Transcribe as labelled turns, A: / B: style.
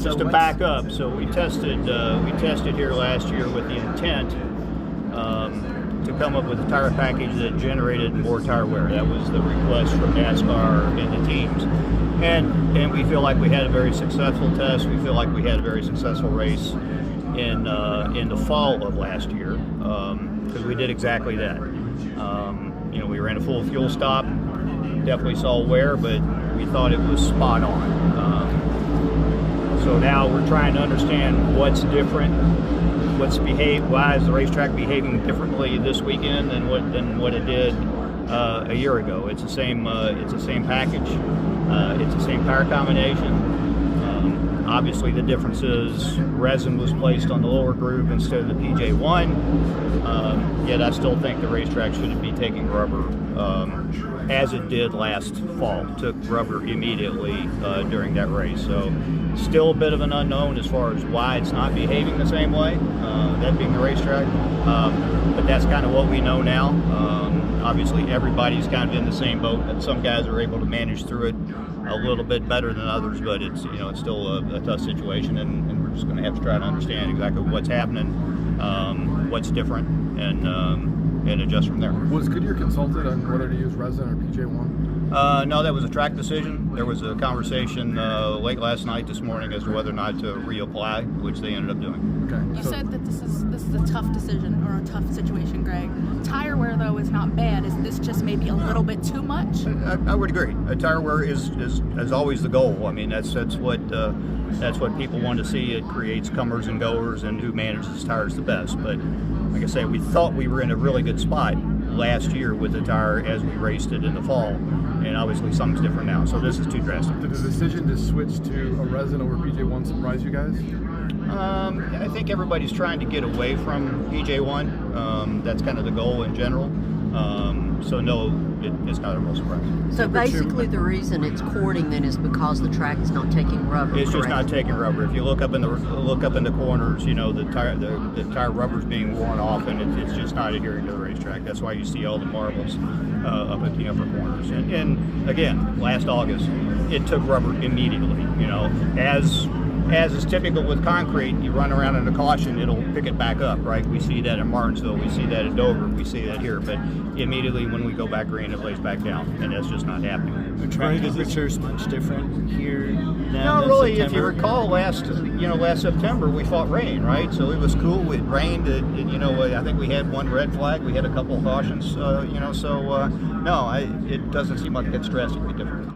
A: just to back up, so we tested here last year with the intent to come up with a tire package that generated more tire wear. That was the request from NASCAR and the teams. And we feel like we had a very successful test. We feel like we had a very successful race in the fall of last year, because we did exactly that. We ran a full fuel stop, definitely saw wear, but we thought it was spot on. So now we're trying to understand what's different, why is the racetrack behaving differently this weekend than what it did a year ago. It's the same package, it's the same tire combination. Obviously the difference is resin was placed on the lower groove instead of the PJ1, yet I still think the racetrack shouldn't be taking rubber as it did last fall. It took rubber immediately during that race. So still a bit of an unknown as far as why it's not behaving the same way, that being the racetrack, but that's kind of what we know now. Obviously everybody's kind of in the same boat, and some guys are able to manage through it a little bit better than others, but it's still a tough situation, and we're just going to have to try to understand exactly what's happening, what's different, and adjust from there.
B: Was Goodyear consulted on whether to use resin or PJ1?
A: No, that was a track decision. There was a conversation late last night, this morning, as to whether or not to reapply, which they ended up doing.
B: Okay.
C: You said that this is a tough decision or a tough situation, Greg. Tire wear, though, is not bad. Is this just maybe a little bit too much?
A: I would agree. Tire wear is always the goal. I mean, that's what people want to see. It creates comers and goers and who manages tires the best. But like I say, we thought we were in a really good spot last year with the tire as we raced it in the fall, and obviously something's different now. So this is too drastic.
B: Did the decision to switch to a resin over PJ1 surprise you guys?
A: I think everybody's trying to get away from PJ1. That's kind of the goal in general. So no, it's not a real surprise.
D: So basically the reason it's cording then is because the track is not taking rubber.
A: It's just
D: correct?
A: not taking rubber. If you look up in the corners, the tire rubber's being worn off, and it's just not adhering to the racetrack. That's why you see all the marbles up at the upper corners. And again, last August, it took rubber immediately. As is typical with concrete, you run around in a caution, it'll pick it back up, right? We see that in Martinsville, we see that in Dover, we see that here, but immediately when we go back green, it lays back down, and that's just not happening.
E: The track temperature's much different here now.
A: No,
E: than
A: really.
E: September.
A: If you recall, last September we fought rain, right? So it was cool. It rained. I think we had one red flag. We had a couple of cautions. No, it doesn't seem like it's drastically different.